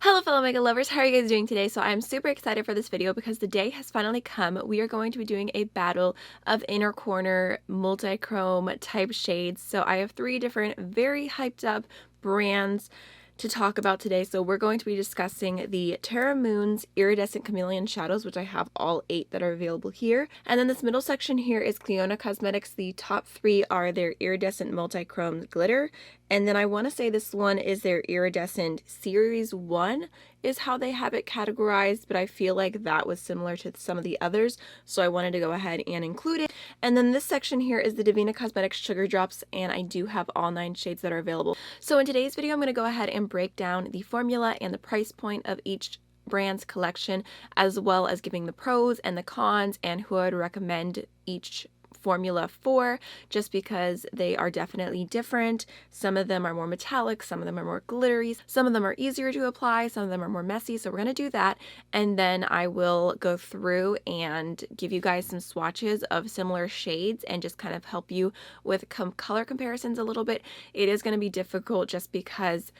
Hello fellow makeup lovers, how are you guys doing today? So I'm super excited for this video because the day has finally come. We are going to be doing a battle of inner corner multi-chrome type shades. So I have three different very hyped up brands to talk about today. So we're going to be discussing the Terra Moon's Iridescent Chameleon shadows, which I have all 8 that are available here. And then this middle section here is Cleona Cosmetics. The top 3 are their Iridescent Multichrome glitter. And then I want to say this one is their Iridescent Series 1 is how they have it categorized, but I feel like that was similar to some of the others, so I wanted to go ahead and include it. And then this section here is the Devinah Cosmetics Sugar Drops, and I do have all 9 shades that are available. So in today's video, I'm going to go ahead and break down the formula and the price point of each brand's collection, as well as giving the pros and the cons and who I would recommend each formula for, just because they are definitely different. Some of them are more metallic, some of them are more glittery, some of them are easier to apply, some of them are more messy, so we're going to do that. And then I will go through and give you guys some swatches of similar shades and just kind of help you with color comparisons a little bit. It is going to be difficult just because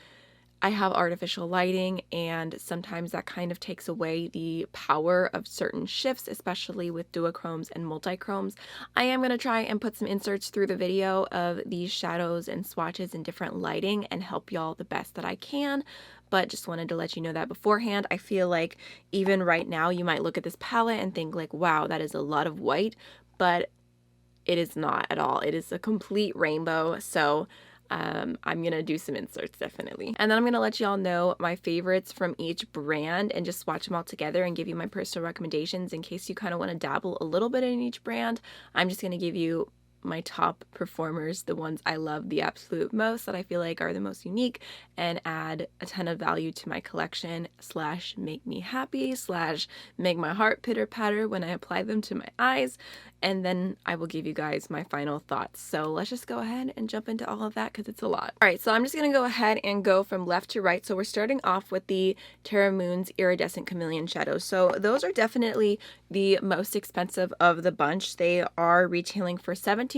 I have artificial lighting, and sometimes that kind of takes away the power of certain shifts, especially with duochromes and multichromes. I am going to try and put some inserts through the video of these shadows and swatches in different lighting and help y'all the best that I can, but just wanted to let you know that beforehand. I feel like even right now you might look at this palette and think like, wow, that is a lot of white, but it is not at all. It is a complete rainbow, so I'm going to do some inserts definitely. And then I'm going to let y'all know my favorites from each brand and just swatch them all together and give you my personal recommendations in case you kind of want to dabble a little bit in each brand. I'm just going to give you my top performers, the ones I love the absolute most, that I feel like are the most unique and add a ton of value to my collection, slash make me happy, slash make my heart pitter patter when I apply them to my eyes. And then I will give you guys my final thoughts. So let's just go ahead and jump into all of that because it's a lot. All right, so I'm just going to go ahead and go from left to right. So we're starting off with the Terra Moon's Iridescent Chameleon shadows. So those are definitely the most expensive of the bunch. They are retailing for $17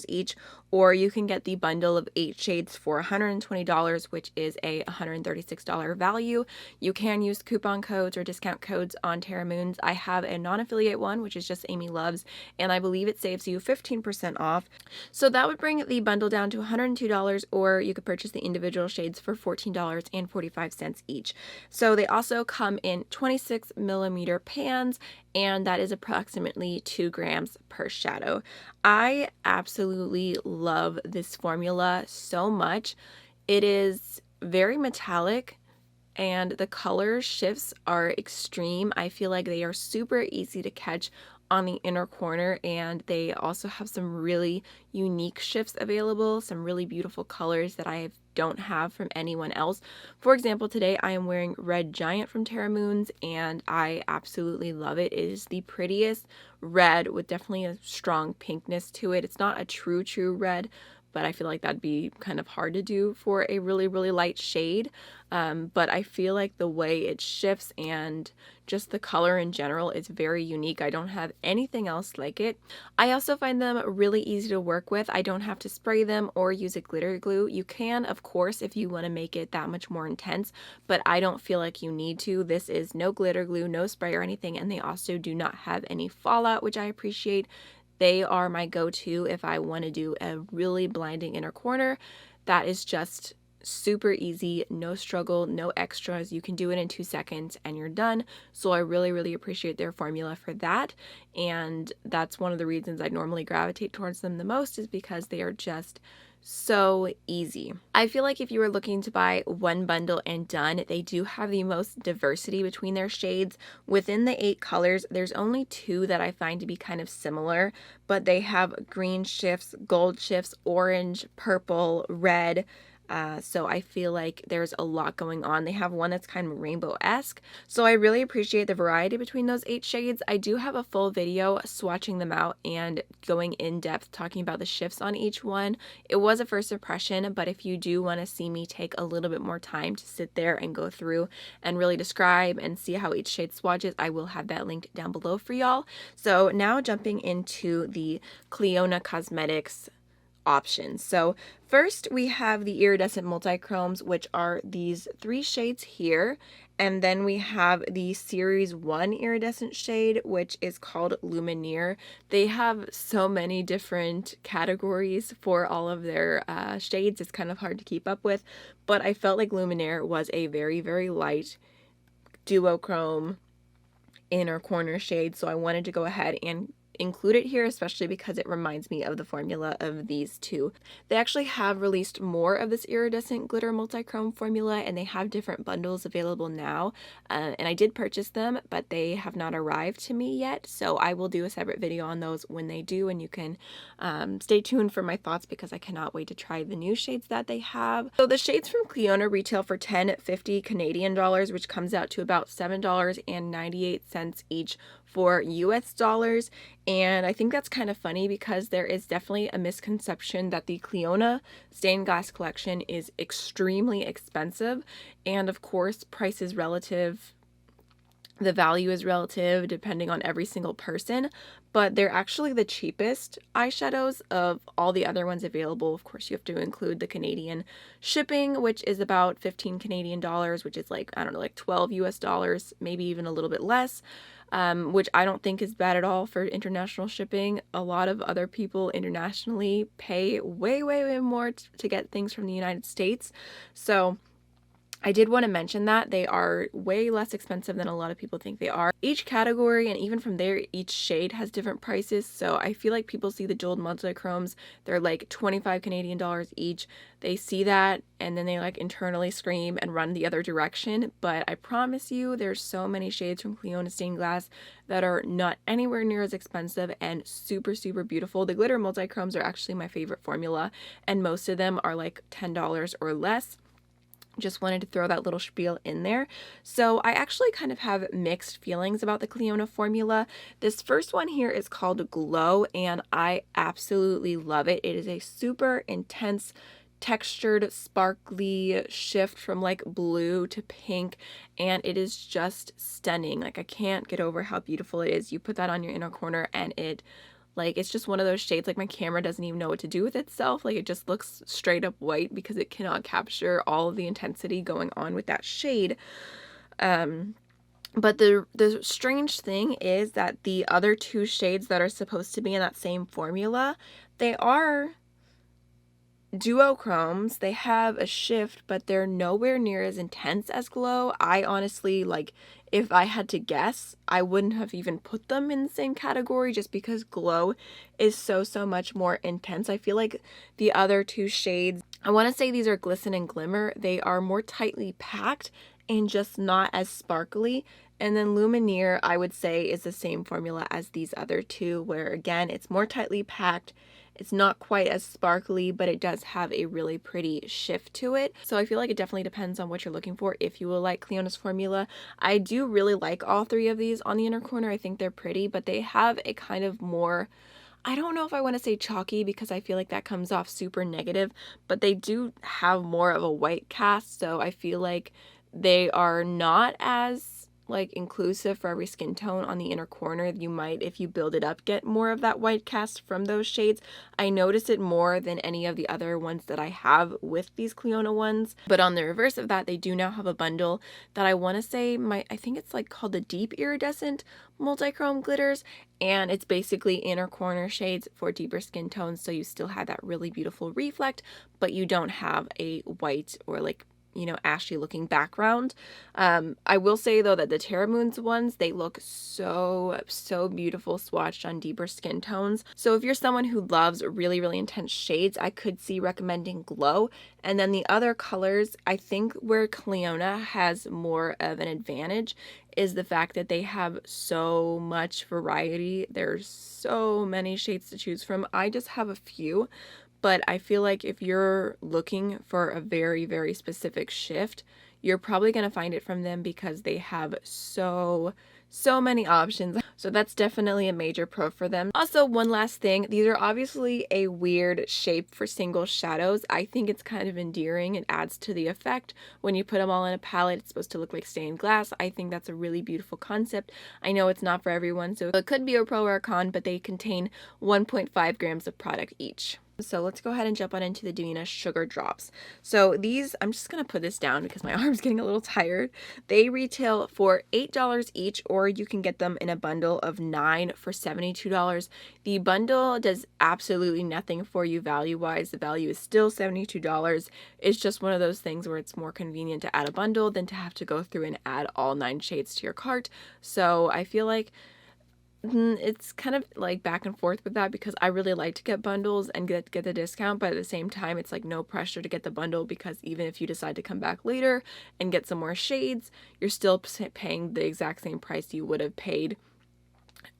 each, or you can get the bundle of 8 shades for $120, which is a $136 value. You can use coupon codes or discount codes on Terra Moon's. I have a non-affiliate one, which is just AMYLOVES, and I believe it saves you 15% off. So that would bring the bundle down to $102, or you could purchase the individual shades for $14.45 each. So they also come in 26mm pans, and that is approximately 2 grams per shadow. I absolutely love this formula so much. It is very metallic and the color shifts are extreme. I feel like they are super easy to catch on the inner corner, and they also have some really unique shifts available, some really beautiful colors that I don't have from anyone else. For example, today I am wearing Red Giant from Terra Moon's, and I absolutely love it. It is the prettiest red with definitely a strong pinkness to it. It's not a true red, but I feel like that'd be kind of hard to do for a really light shade. But I feel like the way it shifts and just the color in general is very unique. I don't have anything else like it. I also find them really easy to work with. I don't have to spray them or use a glitter glue. You can, of course, if you want to make it that much more intense, but I don't feel like you need to. This is no glitter glue, no spray or anything, and they also do not have any fallout, which I appreciate. They are my go-to if I want to do a really blinding inner corner. That is just super easy, no struggle, no extras. You can do it in 2 seconds and you're done. So I really appreciate their formula for that. And that's one of the reasons I normally gravitate towards them the most, is because they are just so easy. I feel like if you were looking to buy one bundle and done, they do have the most diversity between their shades. Within the 8 colors, there's only 2 that I find to be kind of similar, but they have green shifts, gold shifts, orange, purple, red. So I feel like there's a lot going on. They have one that's kind of rainbow-esque. So I really appreciate the variety between those 8 shades. I do have a full video swatching them out and going in depth talking about the shifts on each one. It was a first impression, but if you do want to see me take a little bit more time to sit there and go through and really describe and see how each shade swatches, I will have that linked down below for y'all. So now jumping into the Cleona Cosmetics options. So first we have the Iridescent Multichromes, which are these 3 shades here, And then we have the Series 1 iridescent shade, which is called Lumineer. They have so many different categories for all of their shades. It's kind of hard to keep up with, but I felt like Lumineer was a very, very light duochrome inner corner shade, so I wanted to go ahead and include it here, especially because it reminds me of the formula of these two. They actually have released more of this iridescent glitter multichrome formula, and they have different bundles available now, and I did purchase them, but they have not arrived to me yet, so I will do a separate video on those when they do, and you can stay tuned for my thoughts because I cannot wait to try the new shades that they have. So the shades from Cleona retail for $10.50 Canadian dollars, which comes out to about $7.98 each for US dollars. And I think that's kind of funny because there is definitely a misconception that the Cleona stained glass collection is extremely expensive, and of course price is relative, the value is relative depending on every single person, but they're actually the cheapest eyeshadows of all the other ones available. Of course, you have to include the Canadian shipping, which is about 15 Canadian dollars, which is like, I don't know, like 12 US dollars, maybe even a little bit less, which I don't think is bad at all for international shipping. A lot of other people internationally pay way, way, way more to get things from the United States. So I did want to mention that they are way less expensive than a lot of people think they are. Each category, and even from there, each shade has different prices. So I feel like people see the jeweled multichromes, they're like 25 Canadian dollars each. They see that and then they like internally scream and run the other direction. But I promise you, there's so many shades from Cleona stained glass that are not anywhere near as expensive and super, super beautiful. The glitter multichromes are actually my favorite formula, and most of them are like $10 or less. Just wanted to throw that little spiel in there. So I actually kind of have mixed feelings about the Cleona formula. This first one here is called Glow, and I absolutely love it. It is a super intense, textured, sparkly shift from like blue to pink, and it is just stunning. Like, I can't get over how beautiful it is. You put that on your inner corner and it's just one of those shades, like my camera doesn't even know what to do with itself. Like, it just looks straight up white because it cannot capture all of the intensity going on with that shade. But the strange thing is that the other two shades that are supposed to be in that same formula, they are duochromes. They have a shift, but they're nowhere near as intense as Glow. I honestly, like, if I had to guess, I wouldn't have even put them in the same category just because Glow is so much more intense. I feel like the other two shades, I want to say these are Glisten and Glimmer. They are more tightly packed and just not as sparkly. And then Lumineer, I would say, is the same formula as these other two, where again, it's more tightly packed. It's not quite as sparkly, but it does have a really pretty shift to it. So I feel like it definitely depends on what you're looking for if you will like Cleona's formula. I do really like all three of these on the inner corner. I think they're pretty, but they have a kind of more, I don't know if I want to say chalky because I feel like that comes off super negative, but they do have more of a white cast. So I feel like they are not as like inclusive for every skin tone on the inner corner. You might, if you build it up, get more of that white cast from those shades. I notice it more than any of the other ones that I have with these Cleona ones. But on the reverse of that, they do now have a bundle that I want to say I think it's like called the Deep Iridescent Multichrome Glitters, and it's basically inner corner shades for deeper skin tones, so you still have that really beautiful reflect, but you don't have a white or like, you know, ashy looking background. I will say though that the Terra Moons ones, they look so beautiful swatched on deeper skin tones. So if you're someone who loves really, really intense shades, I could see recommending Glow. And then the other colors, I think where Cleona has more of an advantage is the fact that they have so much variety. There's so many shades to choose from. I just have a few. But I feel like if you're looking for a very, very specific shift, you're probably going to find it from them because they have so many options. So that's definitely a major pro for them. Also, one last thing, these are obviously a weird shape for single shadows. I think it's kind of endearing. It adds to the effect. When you put them all in a palette, it's supposed to look like stained glass. I think that's a really beautiful concept. I know it's not for everyone, so it could be a pro or a con, but they contain 1.5 grams of product each. So let's go ahead and jump on into the Devinah Sugar Drops. So these, I'm just going to put this down because my arm's getting a little tired. They retail for $8 each, or you can get them in a bundle of 9 for $72. The bundle does absolutely nothing for you value-wise. The value is still $72. It's just one of those things where it's more convenient to add a bundle than to have to go through and add all 9 shades to your cart. So I feel like it's kind of like back and forth with that, because I really like to get bundles and get the discount, but at the same time it's like no pressure to get the bundle, because even if you decide to come back later and get some more shades, you're still paying the exact same price you would have paid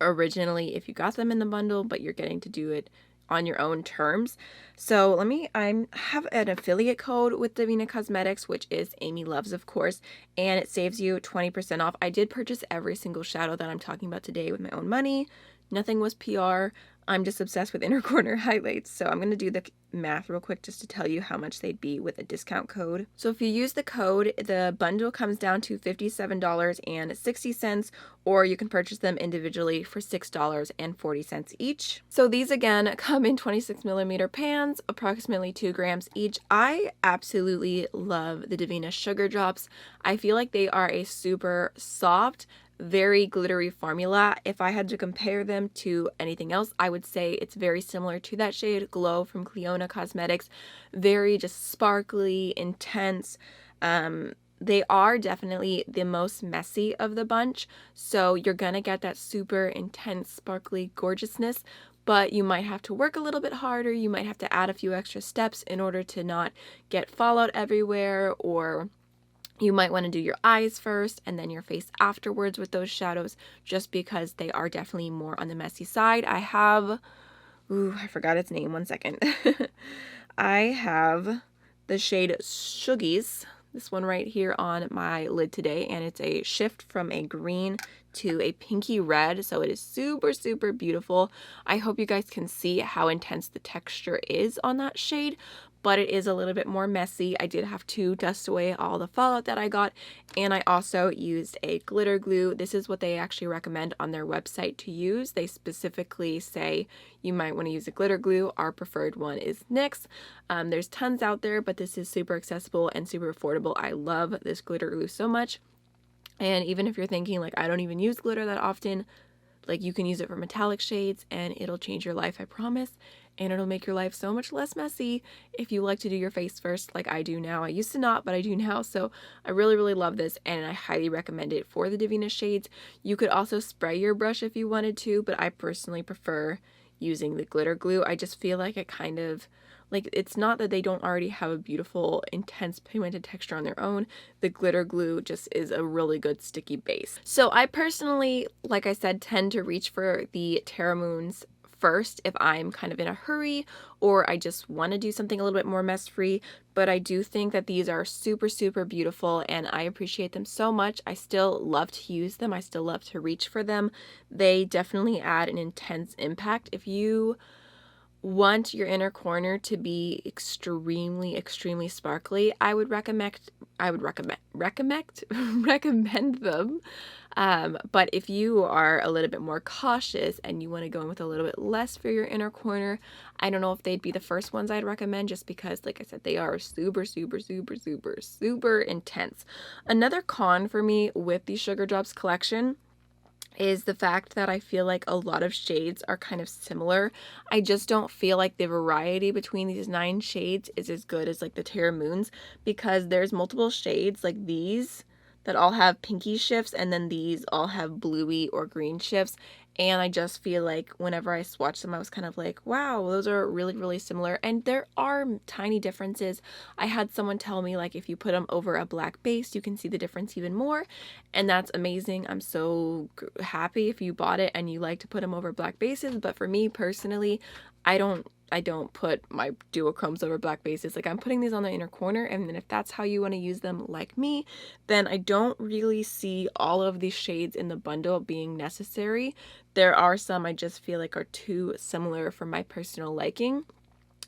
originally if you got them in the bundle, but you're getting to do it on your own terms. So I have an affiliate code with Cleona Cosmetics, which is AMYLOVES, of course, and it saves you 20% off. I did purchase every single shadow that I'm talking about today with my own money. Nothing was PR. I'm just obsessed with inner corner highlights, so I'm going to do the math real quick just to tell you how much they'd be with a discount code. So if you use the code, the bundle comes down to $57.60, or you can purchase them individually for $6.40 each. So these again come in 26mm pans, approximately 2 grams each. I absolutely love the Devinah Sugar Drops. I feel like they are a super soft, very glittery formula. If I had to compare them to anything else, I would say it's very similar to that shade Glow from Cleona Cosmetics. Very just sparkly, intense. They are definitely the most messy of the bunch, so you're gonna get that super intense, sparkly gorgeousness, but you might have to work a little bit harder. You might have to add a few extra steps in order to not get fallout everywhere, or you might want to do your eyes first and then your face afterwards with those shadows, just because they are definitely more on the messy side. I have, I forgot its name, one second. I have the shade Sugies, this one right here on my lid today, and it's a shift from a green to a pinky red, so it is super, super beautiful. I hope you guys can see how intense the texture is on that shade, but it is a little bit more messy. I did have to dust away all the fallout that I got, and I also used a glitter glue. This is what they actually recommend on their website to use. They specifically say you might want to use a glitter glue. Our preferred one is NYX. There's tons out there, but this is super accessible and super affordable. I love this glitter glue so much. And even if you're thinking like, I don't even use glitter that often, like you can use it for metallic shades and it'll change your life, I promise. And it'll make your life so much less messy if you like to do your face first like I do now. I used to not, but I do now. So I really, really love this, and I highly recommend it for the Devinah shades. You could also spray your brush if you wanted to, but I personally prefer using the glitter glue. I just feel like it kind of, like, it's not that they don't already have a beautiful, intense pigmented texture on their own. The glitter glue just is a really good sticky base. So I personally, like I said, tend to reach for the Terra Moons first if I'm kind of in a hurry or I just want to do something a little bit more mess free, but I do think that these are super, super beautiful and I appreciate them so much. I still love to use them. I still love to reach for them. They definitely add an intense impact. If you want your inner corner to be extremely, extremely sparkly, I would recommend them. But if you are a little bit more cautious and you want to go in with a little bit less for your inner corner, I don't know if they'd be the first ones I'd recommend, just because, like I said, they are super, super, super, super, super intense. Another con for me with the Sugar Drops collection is the fact that I feel like a lot of shades are kind of similar. I just don't feel like the variety between these 9 shades is as good as like the Terra Moons, because there's multiple shades like these that all have pinky shifts, and then these all have bluey or green shifts. And I just feel like whenever I swatched them, I was kind of like, wow, those are really, really similar. And there are tiny differences. I had someone tell me, like, if you put them over a black base, you can see the difference even more. And that's amazing. I'm so happy if you bought it and you like to put them over black bases. But for me personally, I don't put my duochromes over black bases. Like, I'm putting these on the inner corner, and then if that's how you want to use them like me, then I don't really see all of these shades in the bundle being necessary. There are some I just feel like are too similar for my personal liking.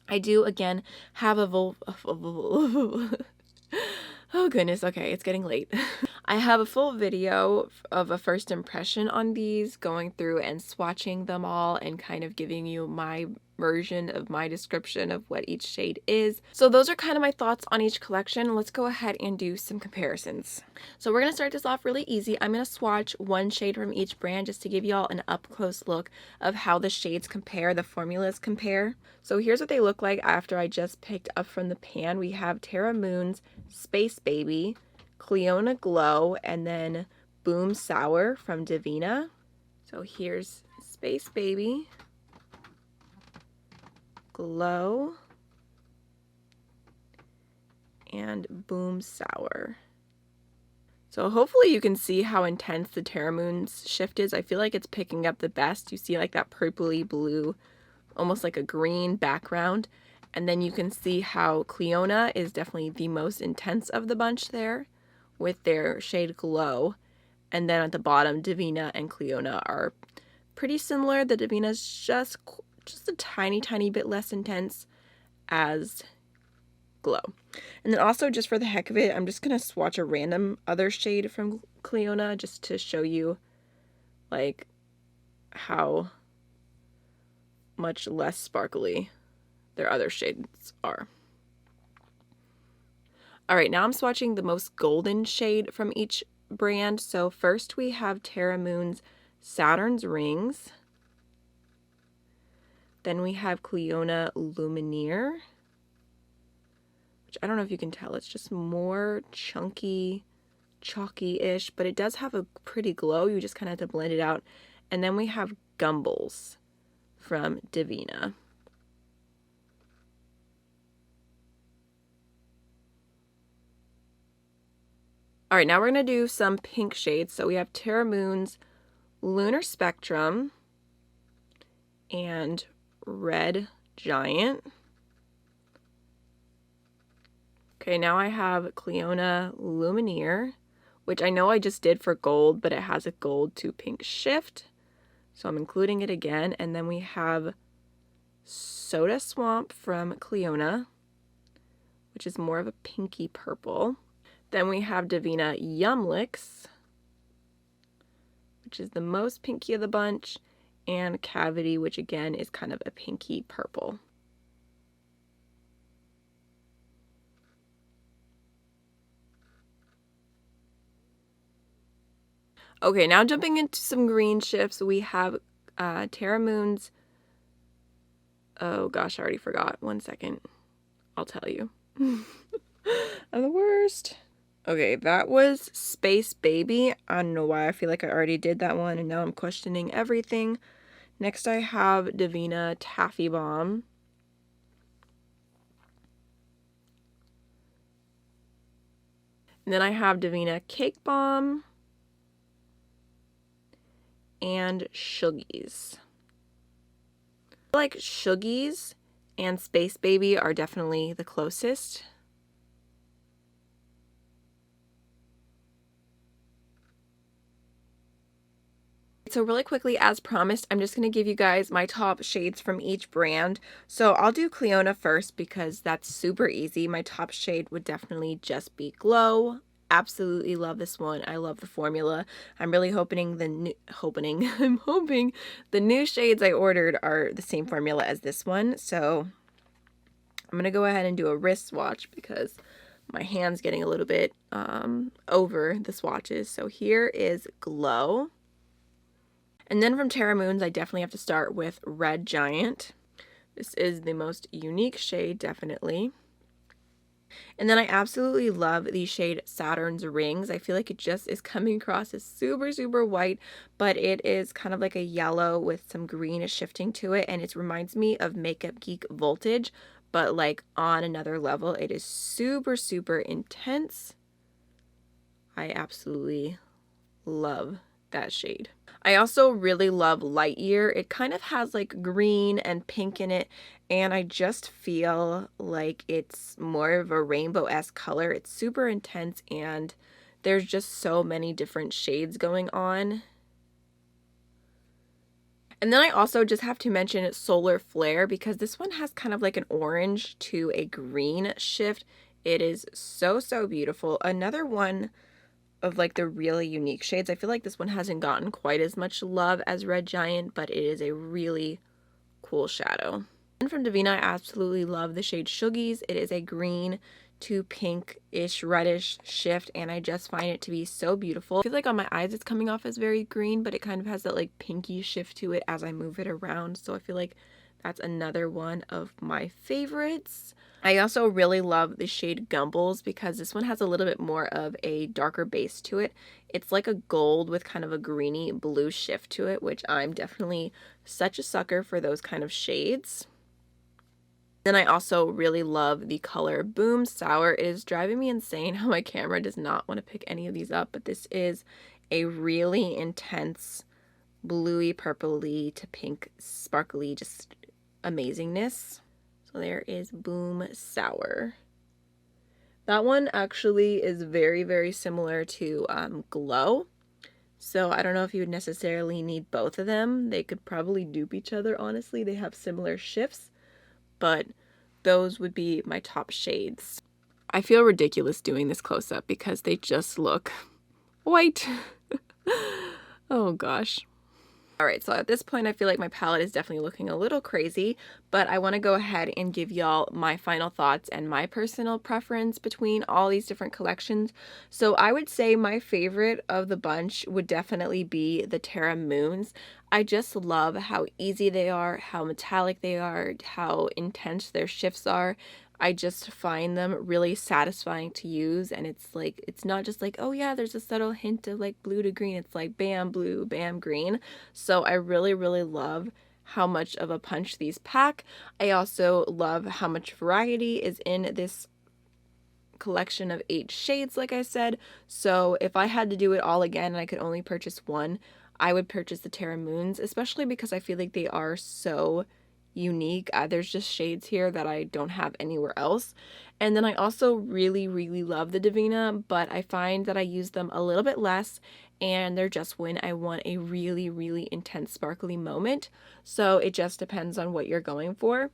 I do, again, have a oh goodness, okay, it's getting late. I I have a full video of a first impression on these, going through and swatching them all and kind of giving you my version of my description of what each shade is. So those are kind of my thoughts on each collection. Let's go ahead and do some comparisons. So we're going to start this off really easy. I'm going to swatch one shade from each brand just to give y'all an up-close look of how the shades compare, the formulas compare. So here's what they look like after I just picked up from the pan. We have Terra Moon's Space Baby, Cleona Glow, and then Boom Sour from Devinah. So here's Space Baby, Glow, and Boom Sour. So hopefully you can see how intense the Terra Moon's shift is. I feel like it's picking up the best. You see like that purpley blue, almost like a green background. And then you can see how Cleona is definitely the most intense of the bunch there, with their shade Glow. And then at the bottom, Devinah and Cleona are pretty similar. The Devinah's just a tiny bit less intense as Glow. And then also, just for the heck of it, I'm just going to swatch a random other shade from Cleona just to show you like how much less sparkly their other shades are. Alright, now I'm swatching the most golden shade from each brand. So first we have Terra Moon's Saturn's Rings. Then we have Cleona Lumineer, which I don't know if you can tell, it's just more chunky, chalky-ish, but it does have a pretty glow. You just kind of have to blend it out. And then we have Gumballs from Devinah. Alright, now we're going to do some pink shades. So we have Terra Moon's Lunar Spectrum and Red Giant. Okay, now I have Cleona Lumineer, which I know I just did for gold, but it has a gold to pink shift, so I'm including it again. And then we have Soda Swamp from Cleona, which is more of a pinky purple. Then we have Devinah Yum Licks, which is the most pinky of the bunch, and Cavity, which again is kind of a pinky purple. Okay, now jumping into some green shifts, we have Terra Moon's, oh gosh, I already forgot. 1 second. I'll tell you. I'm the worst. Okay, that was Space Baby. I don't know why I feel like I already did that one and now I'm questioning everything. Next I have Devinah Taffy Bomb. And then I have Devinah Cake Bomb and Sugies. I feel like Sugies and Space Baby are definitely the closest. So really quickly, as promised, I'm just going to give you guys my top shades from each brand. So I'll do Cleona first because that's super easy. My top shade would definitely just be Glow. Absolutely love this one. I love the formula. I'm really hoping I'm hoping the new shades I ordered are the same formula as this one. So I'm going to go ahead and do a wrist swatch because my hand's getting a little bit over the swatches. So here is Glow. And then from Terra Moon's, I definitely have to start with Red Giant. This is the most unique shade, definitely. And then I absolutely love the shade Saturn's Rings. I feel like it just is coming across as super white, but it is kind of like a yellow with some green shifting to it, and it reminds me of Makeup Geek Voltage, but like on another level. It is super intense. I absolutely love that shade. I also really love Light Year. It kind of has like green and pink in it, and I just feel like it's more of a rainbow-esque color. It's super intense, and there's just so many different shades going on. And then I also just have to mention Solar Flare because this one has kind of like an orange to a green shift. It is so beautiful. Another one of like the really unique shades. I feel like this one hasn't gotten quite as much love as Red Giant, but it is a really cool shadow. And from Devinah, I absolutely love the shade Sugies. It is a green to pinkish reddish shift, and I just find it to be so beautiful. I feel like on my eyes it's coming off as very green, but it kind of has that like pinky shift to it as I move it around, so I feel like that's another one of my favorites. I also really love the shade Gumbles because this one has a little bit more of a darker base to it. It's like a gold with kind of a greeny blue shift to it, which I'm definitely such a sucker for those kind of shades. Then I also really love the color Boom Sour. It is driving me insane how my camera does not want to pick any of these up, but this is a really intense bluey, purpley to pink, sparkly, just amazingness. So there is Boom Sour. That one actually is very, very similar to Glow. So I don't know if you would necessarily need both of them. They could probably dupe each other, honestly. They have similar shifts, but those would be my top shades. I feel ridiculous doing this close-up because they just look white. Oh gosh. Alright, so at this point I feel like my palette is definitely looking a little crazy, but I want to go ahead and give y'all my final thoughts and my personal preference between all these different collections. So I would say my favorite of the bunch would definitely be the Terra Moons. I just love how easy they are, how metallic they are, how intense their shifts are. I just find them really satisfying to use, and it's like, it's not just like, oh yeah, there's a subtle hint of like blue to green. It's like bam blue, bam green. So I really, really love how much of a punch these pack. I also love how much variety is in this collection of 8 shades, like I said. So if I had to do it all again and I could only purchase one, I would purchase the Terra Moons, especially because I feel like they are so unique. There's just shades here that I don't have anywhere else. And then I also really, really love the Devinah, but I find that I use them a little bit less, and they're just when I want a really, really intense sparkly moment. So it just depends on what you're going for.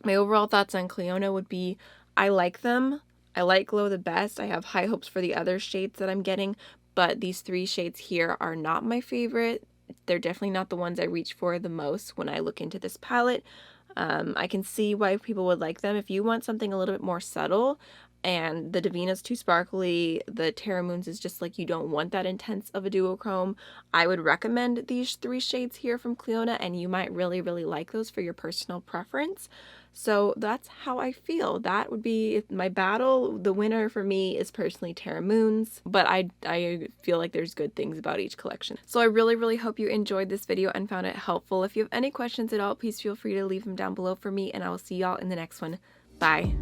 My overall thoughts on Cleona would be, I like them. I like Glow the best. I have high hopes for the other shades that I'm getting, but these 3 shades here are not my favorite. They're definitely not the ones I reach for the most when I look into this palette. I can see why people would like them. If you want something a little bit more subtle and the Devinah's too sparkly, the Terra Moons is just like you don't want that intense of a duochrome, I would recommend these 3 shades here from Cleona, and you might really, really like those for your personal preference. So that's how I feel. That would be my battle. The winner for me is personally Terra Moons, but I feel like there's good things about each collection. So I really, really hope you enjoyed this video and found it helpful. If you have any questions at all, please feel free to leave them down below for me, and I will see y'all in the next one. Bye.